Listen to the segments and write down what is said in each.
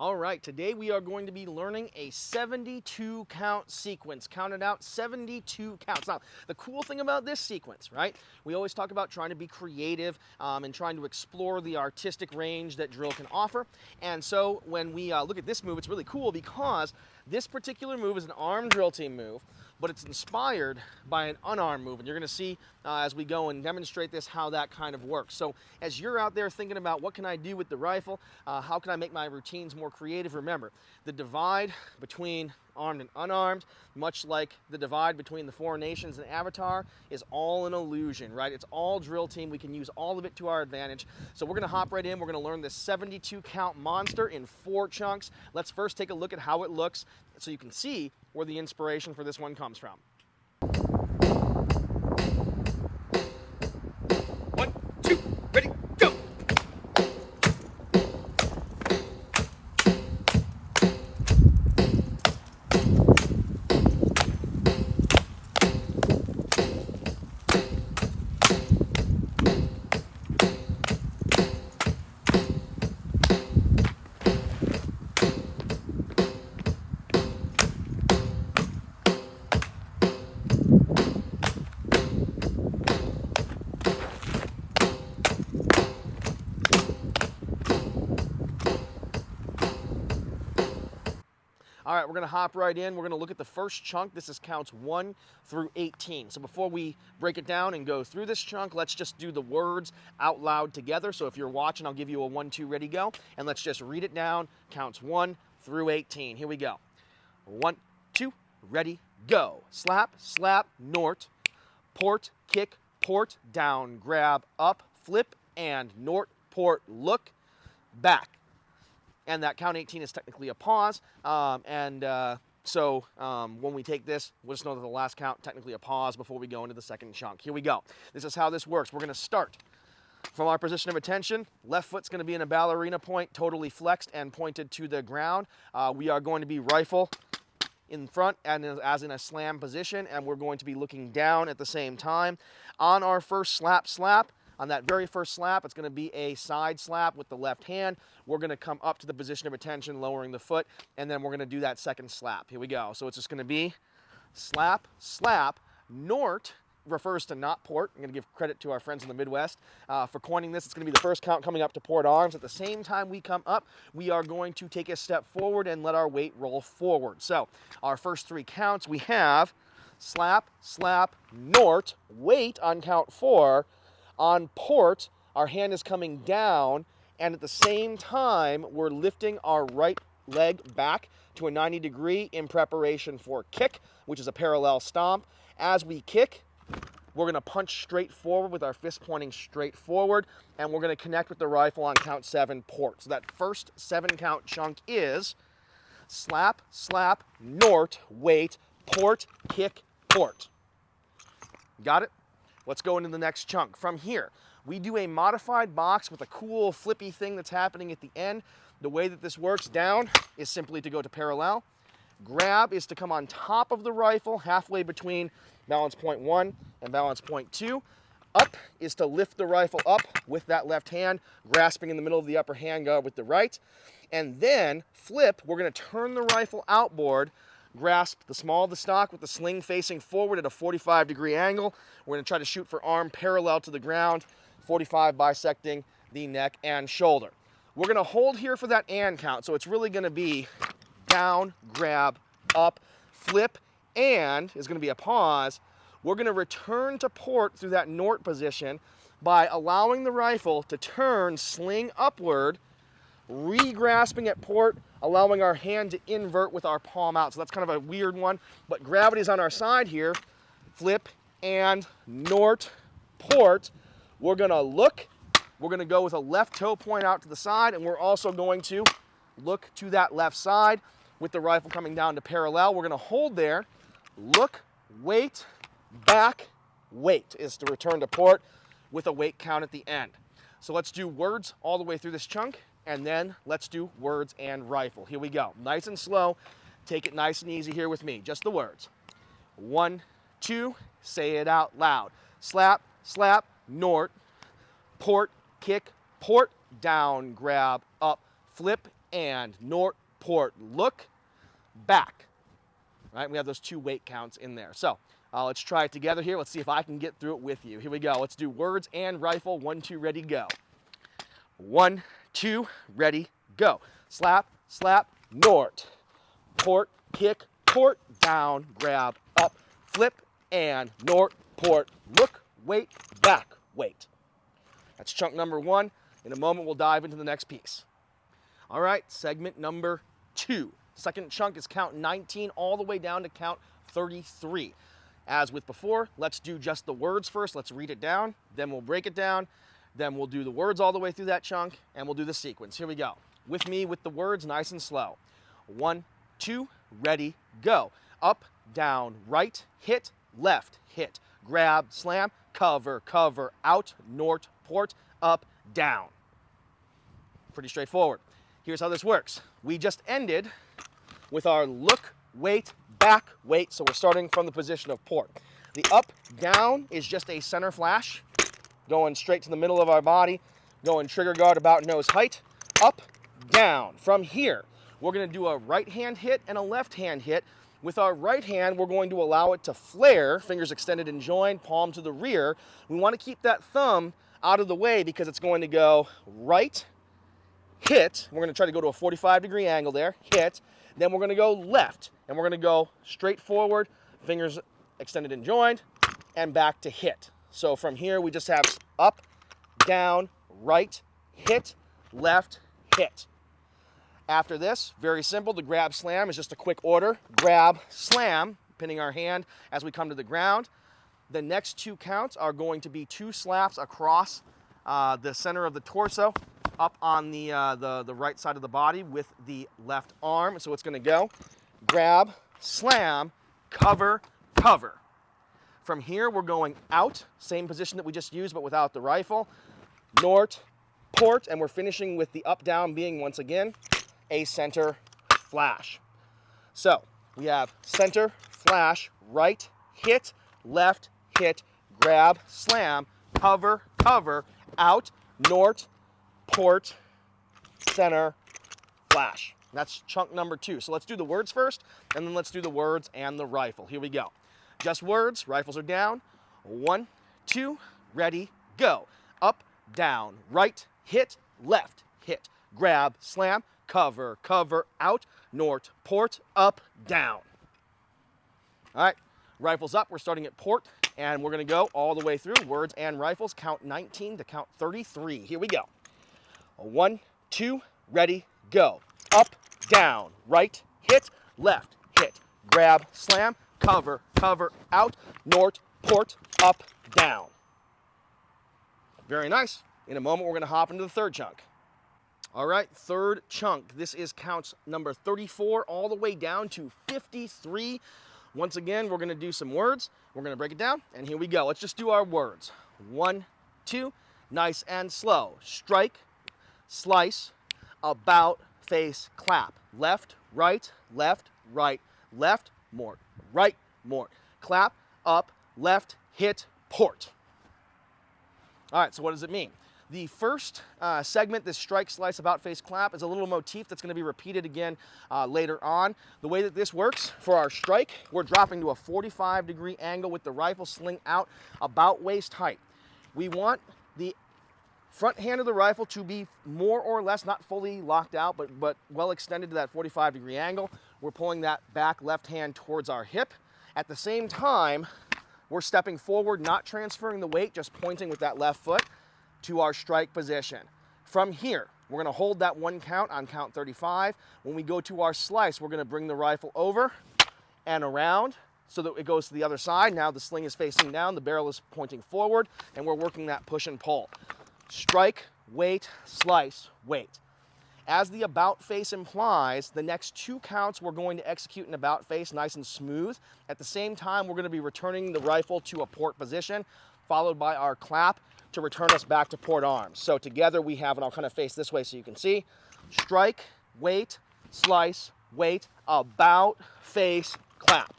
All right, today we are going to be learning a 72 count sequence. Count it out, 72 counts. Now, the cool thing about this sequence, right? We always talk about trying to be creative and trying to explore the artistic range that drill can offer. And so when we look at this move, it's really cool because this particular move is an armed drill team move, but it's inspired by an unarmed move. And you're going to see as we go and demonstrate this how that kind of works. So as you're out there thinking about what can I do with the rifle, how can I make my routines more creative, remember, the divide between armed and unarmed, much like the divide between the Four Nations and Avatar, is all an illusion, right? It's all drill team. We can use all of it to our advantage. So we're going to hop right in. We're going to learn this 72 count monster in 4 chunks. Let's first take a look at how it looks so you can see where the inspiration for this one comes from. 1, 2, ready, go! All right, we're going to hop right in. We're going to look at the first chunk. This is counts 1 through 18. So before we break it down and go through this chunk, let's just do the words out loud together. So if you're watching, I'll give you a 1, 2, ready, go. And let's just read it down, counts 1 through 18. Here we go. 1, 2, ready, go. Slap, slap, nort, port, kick, port, down, grab, up, flip, and nort, port, look, back. And that count 18 is technically a pause. So when we take this, we'll just know that the last count technically a pause before we go into the second chunk. Here we go. This is how this works. We're going to start from our position of attention. Left foot's going to be in a ballerina point, totally flexed and pointed to the ground. We are going to be rifle in front and as in a slam position, and we're going to be looking down at the same time. On our first slap, on that very first slap, it's going to be a side slap with the left hand. We're going to come up to the position of attention, lowering the foot, and then we're going to do that second slap. Here we go. So it's just going to be slap, slap. Nort refers to not port. I'm going to give credit to our friends in the Midwest for coining this. It's going to be the first count coming up to port arms. At the same time we come up, we are going to take a step forward and let our weight roll forward. So our first 3 counts, we have slap, slap, nort, weight on count 4. On port, our hand is coming down, and at the same time, we're lifting our right leg back to a 90 degree in preparation for kick, which is a parallel stomp. As we kick, we're going to punch straight forward with our fist pointing straight forward, and we're going to connect with the rifle on count 7 port. So that first 7 count chunk is slap, slap, nort, weight, port, kick, port. Got it? Let's go into the next chunk. From here, we do a modified box with a cool flippy thing that's happening at the end. The way that this works down is simply to go to parallel. Grab is to come on top of the rifle, halfway between balance point 1 and balance point 2. Up is to lift the rifle up with that left hand, grasping in the middle of the upper handguard with the right. And then flip, we're going to turn the rifle outboard, grasp the small of the stock with the sling facing forward at a 45 degree angle. We're going to try to shoot for arm parallel to the ground, 45 bisecting the neck and shoulder. We're going to hold here for that and count, so it's really going to be down, grab, up, flip, and is going to be a pause. We're going to return to port through that nort position by allowing the rifle to turn sling upward, re-grasping at port, allowing our hand to invert with our palm out. So that's kind of a weird one, but gravity is on our side here. Flip and nort, port. We're going to look. We're going to go with a left toe point out to the side, and we're also going to look to that left side with the rifle coming down to parallel. We're going to hold there, look, wait, back, wait is to return to port with a weight count at the end. So let's do words all the way through this chunk, and then let's do words and rifle. Here we go. Nice and slow. Take it nice and easy here with me. Just the words. 1, 2, say it out loud. Slap, slap, nort, port, kick, port, down, grab, up, flip, and north, port, look, back. Right? We have those 2 weight counts in there. So let's try it together here. Let's see if I can get through it with you. Here we go. Let's do words and rifle. 1, 2, ready, go. 1, 2, ready, go. Slap, slap, north, port, kick, port, down, grab, up, flip, and north, port, look, wait, back, wait. That's chunk number 1. In a moment, we'll dive into the next piece. All right, segment number 2. Second chunk is count 19 all the way down to count 33. As with before, let's do just the words first. Let's read it down, then we'll break it down, then we'll do the words all the way through that chunk, and we'll do the sequence. Here we go. With me with the words, nice and slow. 1, 2, ready, go. Up, down, right, hit, left, hit, grab, slam, cover, cover, out, north, port, up, down. Pretty straightforward. Here's how this works. We just ended with our look, wait, back, wait. So we're starting from the position of port. The up, down is just a center flash, going straight to the middle of our body, going trigger guard about nose height, up, down. From here, we're going to do a right hand hit and a left hand hit. With our right hand, we're going to allow it to flare, fingers extended and joined, palm to the rear. We want to keep that thumb out of the way because it's going to go right, hit. We're going to try to go to a 45-degree angle there, hit. Then we're going to go left, and we're going to go straight forward, fingers extended and joined, and back to hit. So from here, we just have up, down, right, hit, left, hit. After this, very simple, the grab slam is just a quick order. Grab, slam, pinning our hand as we come to the ground. The next 2 counts are going to be 2 slaps across the center of the torso, up on the right side of the body with the left arm. So it's going to go grab, slam, cover, cover. From here, we're going out, same position that we just used, but without the rifle. North, port, and we're finishing with the up, down being, once again, a center flash. So we have center, flash, right, hit, left, hit, grab, slam, cover, cover, out, north, port, center, flash. That's chunk number 2. So let's do the words first, and then let's do the words and the rifle. Here we go. Just words, rifles are down. 1, 2, ready, go. Up, down, right, hit, left, hit, grab, slam, cover, cover, out, north, port, up, down. All right, rifles up. We're starting at port, and we're going to go all the way through words and rifles. Count 19 to count 33. Here we go. 1, 2, ready, go. Up, down, right, hit, left, hit, grab, slam, cover, cover, out, north, port, up, down. Very nice. In a moment, we're going to hop into the third chunk. All right, third chunk. This is counts number 34 all the way down to 53. Once again, we're going to do some words. We're going to break it down, and here we go. Let's just do our words. 1, 2, nice and slow. Strike, slice, about, face, clap. Left, right, left, right, left, more, right, more. Clap, up, left, hit, port. All right, so what does it mean? The first segment, this strike, slice, about, face, clap, is a little motif that's going to be repeated again later on. The way that this works for our strike, we're dropping to a 45-degree angle with the rifle sling out about waist height. We want the front hand of the rifle to be more or less, not fully locked out, but well extended to that 45-degree angle. We're pulling that back left hand towards our hip. At the same time, we're stepping forward, not transferring the weight, just pointing with that left foot to our strike position. From here, we're going to hold that 1 count on count 35. When we go to our slice, we're going to bring the rifle over and around so that it goes to the other side. Now the sling is facing down, the barrel is pointing forward, and we're working that push and pull. Strike, wait, slice, wait. As the about face implies, the next 2 counts we're going to execute an about face nice and smooth. At the same time, we're going to be returning the rifle to a port position, followed by our clap to return us back to port arms. So together we have, and I'll kind of face this way so you can see, strike, wait, slice, wait, about, face, clap.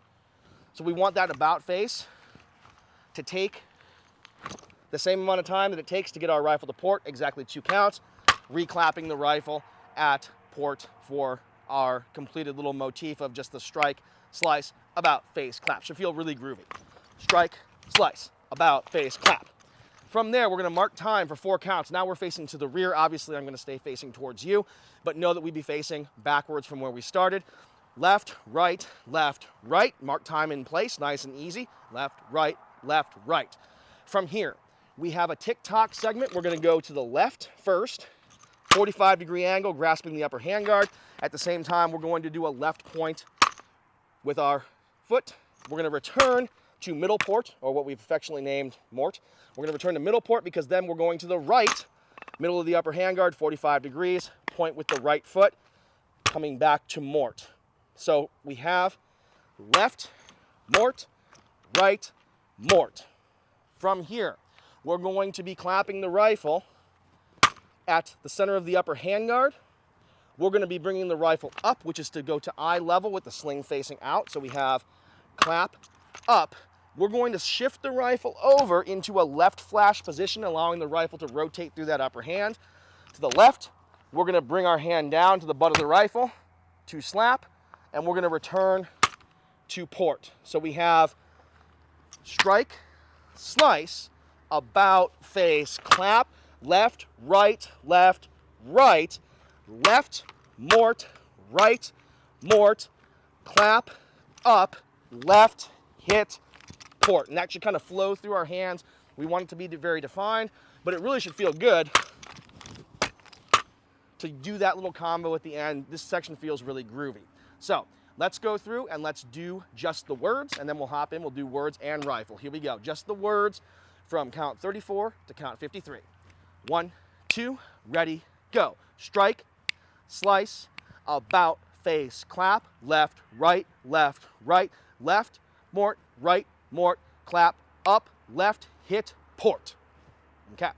So we want that about face to take the same amount of time that it takes to get our rifle to port, exactly 2 counts, reclapping the rifle at port for our completed little motif of just the strike, slice, about, face, clap. Should feel really groovy. Strike, slice, about, face, clap. From there, we're going to mark time for 4 counts. Now we're facing to the rear. Obviously, I'm going to stay facing towards you, but know that we'd be facing backwards from where we started. Left, right, left, right. Mark time in place, nice and easy. Left, right, left, right. From here, we have a tick-tock segment. We're going to go to the left first, 45-degree angle, grasping the upper handguard. At the same time, we're going to do a left point with our foot. We're going to return to middle port, or what we've affectionately named mort. We're going to return to middle port because then we're going to the right, middle of the upper handguard, 45 degrees, point with the right foot, coming back to mort. So we have left, mort, right, mort. From here, we're going to be clapping the rifle at the center of the upper handguard. We're going to be bringing the rifle up, which is to go to eye level with the sling facing out. So we have clap, up. We're going to shift the rifle over into a left flash position, allowing the rifle to rotate through that upper hand. To the left, we're going to bring our hand down to the butt of the rifle to slap, and we're going to return to port. So we have strike, slice, about, face, clap, left, right, left, right, left, mort, right, mort, clap, up, left, hit, port. And that should kind of flow through our hands. We want it to be very defined, but it really should feel good to do that little combo at the end. This section feels really groovy. So let's go through and let's do just the words, and then we'll hop in. We'll do words and rifle. Here we go. Just the words from count 34 to count 53. 1, 2, ready, go. Strike, slice, about, face, clap, left, right, left, right, left, mort, right, mort, clap, up, left, hit, port. Okay.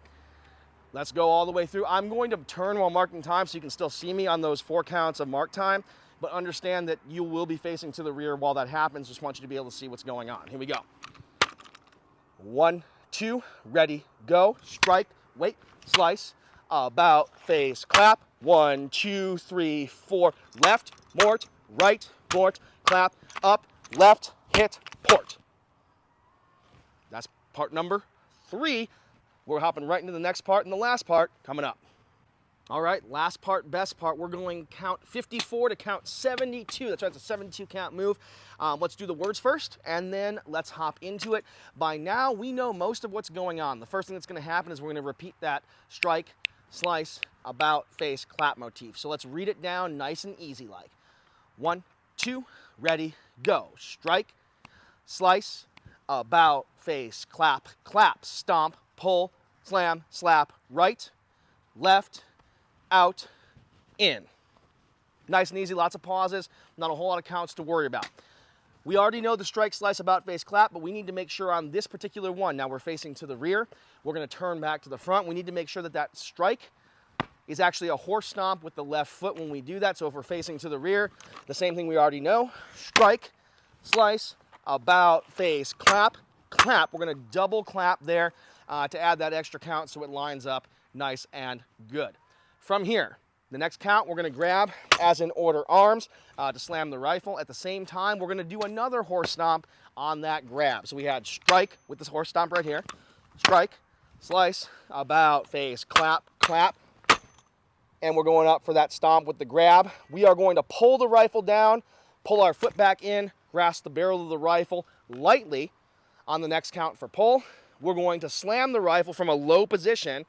Let's go all the way through. I'm going to turn while marking time so you can still see me on those 4 counts of mark time, but understand that you will be facing to the rear while that happens. Just want you to be able to see what's going on. Here we go. 1, 2, ready, go. Strike, wait, slice, about, face, clap. 1, 2, 3, 4. Left, mort, right, mort, clap, up, left, hit, port. That's part number 3. We're hopping right into the next part and the last part coming up. All right, last part, best part. We're going count 54 to count 72. That's right, it's a 72 count move. Let's do the words first, and then let's hop into it. By now, we know most of what's going on. The first thing that's going to happen is we're going to repeat that strike, slice, about, face, clap motif. So let's read it down nice and easy like. 1, 2, ready, go. Strike, slice, about, face, clap, clap, stomp, pull, slam, slap, right, left, out, in. Nice and easy, lots of pauses, not a whole lot of counts to worry about. We already know the strike, slice, about, face, clap, but we need to make sure on this particular one, now we're facing to the rear, we're going to turn back to the front. We need to make sure that that strike is actually a horse stomp with the left foot when we do that. So if we're facing to the rear, the same thing we already know. Strike, slice, about, face, clap, clap. We're going to double clap there to add that extra count so it lines up nice and good. From here, the next count, we're going to grab, as in order, arms to slam the rifle. At the same time, we're going to do another horse stomp on that grab. So we had strike with this horse stomp right here. Strike, slice, about, face, clap, clap. And we're going up for that stomp with the grab. We are going to pull the rifle down, pull our foot back in, grasp the barrel of the rifle lightly on the next count for pull. We're going to slam the rifle from a low position.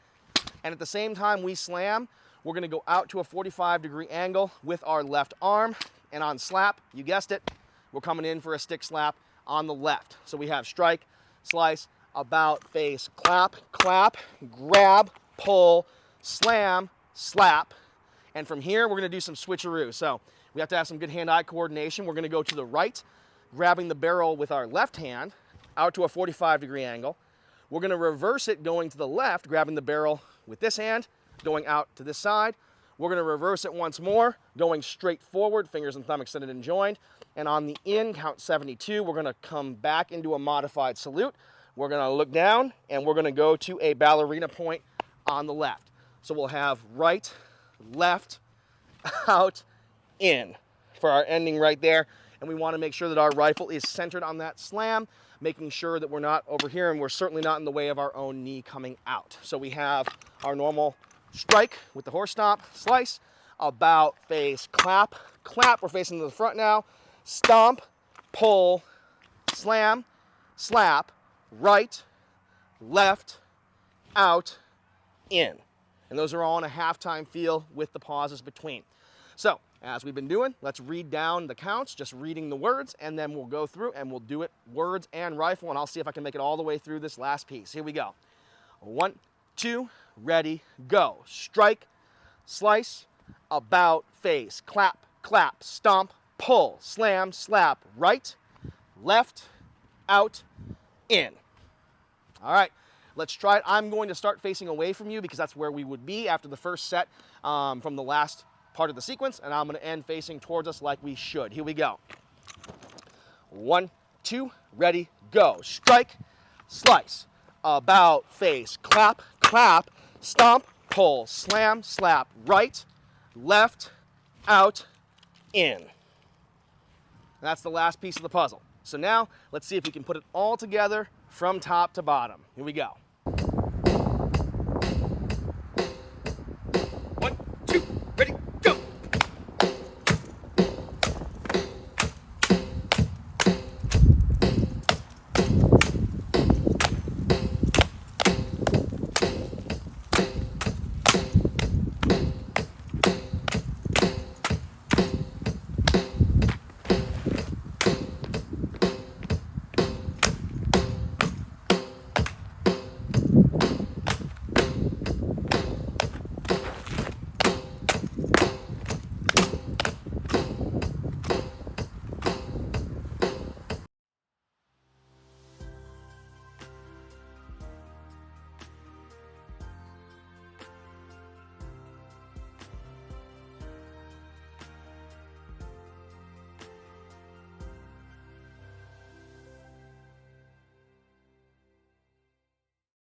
And at the same time we slam, we're going to go out to a 45-degree angle with our left arm. And on slap, you guessed it, we're coming in for a stick slap on the left. So we have strike, slice, about, face, clap, clap, grab, pull, slam, slap. And from here, we're going to do some switcheroo. So we have to have some good hand-eye coordination. We're going to go to the right, grabbing the barrel with our left hand out to a 45-degree angle. We're going to reverse it going to the left, grabbing the barrel with this hand, going out to this side. We're going to reverse it once more, going straight forward, fingers and thumb extended and joined. And on the in, count 72, we're going to come back into a modified salute. We're going to look down, and we're going to go to a ballerina point on the left. So we'll have right, left, out, in for our ending right there. And we want to make sure that our rifle is centered on that slam, making sure that we're not over here and we're certainly not in the way of our own knee coming out. So we have our normal strike with the horse stomp, slice, about, face, clap, clap. We're facing to the front now. Stomp, pull, slam, slap, right, left, out, in. And those are all in a halftime feel with the pauses between. So, as we've been doing, let's read down the counts, just reading the words, and then we'll go through and we'll do it words and rifle, and I'll see if I can make it all the way through this last piece. Here we go. 1, 2, ready, go. Strike, slice, about, face, clap, clap, stomp, pull, slam, slap, right, left, out, in. All right, let's try it. I'm going to start facing away from you because that's where we would be after the first set from the last part of the sequence, and I'm going to end facing towards us like we should. Here we go. 1, 2, ready, go. Strike, slice, about, face, clap, clap, stomp, pull, slam, slap, right, left, out, in. That's the last piece of the puzzle. So now, let's see if we can put it all together from top to bottom. Here we go.